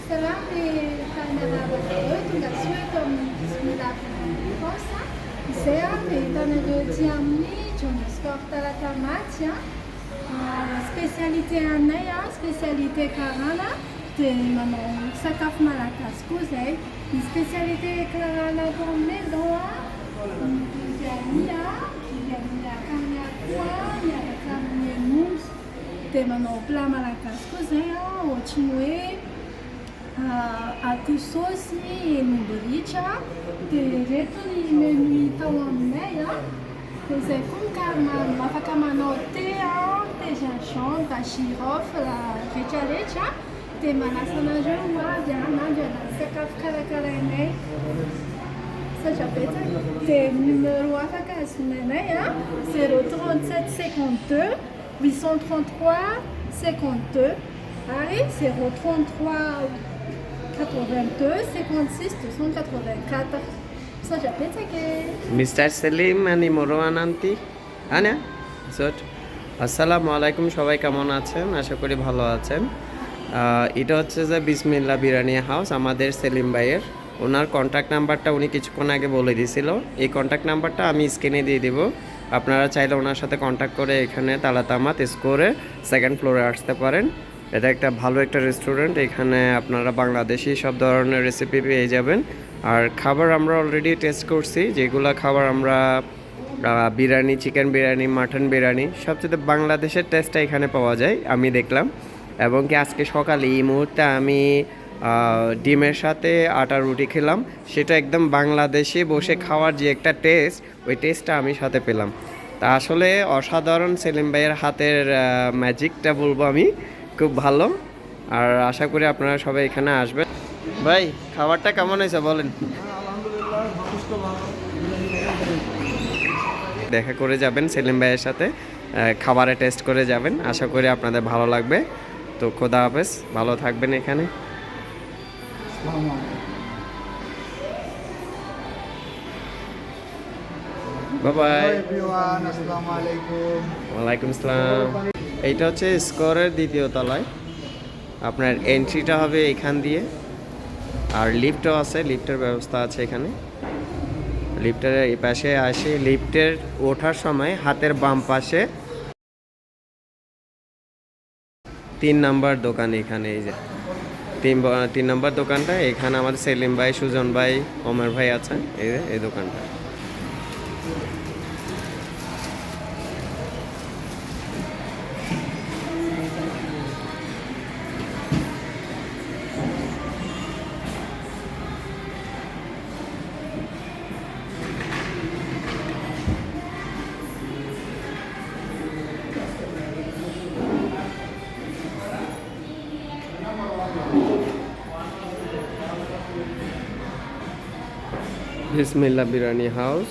Salam e Tanarabakot, nga sueto amin'ny Bismillah izay dia hitanareo ety amin'ny John Sport Talatamaty spécialité anay spécialité karana dia manao sakafo malagasy koa izay. Ny spécialité karana atao aminay zao biryani akarana akoho miaraka amin'ny henonzy. Dia manao plat malagasy koa izay ohatry ny hoe akoho saosy henon'ny ritra. Dia reto ny menu hita ao aminay dia izay koa mikarona afaka manao thé gingembre, girofle rehetrarehetra. Dia manasa anareo avy mandry sakafo karakarainay satria betsaka. Dia numéro afaka azonanay 037 52 833 52 ary 033 82 56 284. Satria betsaka Mr. Selim ani Moroan aunty আনা thought আসসালামু আলাইকুম, সবাই কেমন আছেন? আশা করি ভালো আছেন। এটা হচ্ছে যে বিসমিল্লাহ বিরিয়ানি হাউস, আমাদের সেলিম ভাইয়ের। ওনার কন্ট্যাক্ট নাম্বারটা উনি কিছুক্ষণ আগে বলে দিয়েছিল। এই কন্ট্যাক্ট নাম্বারটা আমি স্ক্রিনে দিয়ে দিব। আপনারা চাইলে ওনার সাথে কন্ট্যাক্ট করে এখানে তালাতামাত স্কোরে সেকেন্ড ফ্লোরে আসতে পারেন। এটা একটা ভালো একটা রেস্টুরেন্ট। এখানে আপনারা বাংলাদেশি সব ধরনের রেসিপি পেয়ে যাবেন। আর খাবার আমরা অলরেডি টেস্ট করছি, যেগুলো খাবার আমরা বিরিয়ানি, চিকেন বিরিয়ানি, মাটন বিরিয়ানি, সবচেয়ে বাংলাদেশের টেস্টটা এখানে পাওয়া যায় আমি দেখলাম। এবং কি আজকে সকালে এই মুহূর্তে আমি ডিমের সাথে আটা রুটি খেলাম, সেটা একদম বাংলাদেশে বসে খাওয়ার যে একটা টেস্ট, ওই টেস্টটা আমি সাথে পেলাম। তা আসলে অসাধারণ সেলিম ভাইয়ের হাতের ম্যাজিকটা বলবো আমি, খুব ভালো। আর আশা করি আপনারা সবাই এখানে আসবেন। ভাই খাবারটা কেমন হয়েছে বলেন? দেখা করে যাবেন সেলিম ভাইয়ের সাথে, খাবারে টেস্ট করে যাবেন, আশা করি আপনাদের ভালো লাগবে। তো খোদা হাফেজ, ভালো থাকবেন এখানে। বাই এভরিওয়ান, আসসালামু আলাইকুম। ওয়ালাইকুম আসসালাম। এইটা হচ্ছে স্কোরের দ্বিতীয় তলায়, আপনার এন্ট্রিটা হবে এখান দিয়ে। আর লিফটও আছে, লিফটের ব্যবস্থা আছে এখানে। লিফটের এই পাশে আসে, লিফটের ওঠার সময় হাতের বাম পাশে 3 নাম্বার দোকান। এখানে এই যে 3 নাম্বার দোকানটা, এখানে আমাদের সেলিম ভাই, সুজন ভাই, ওমর ভাই আছে। এই যে এই দোকানটা। বিসমিল্লাহ বিরিয়ানি হাউস।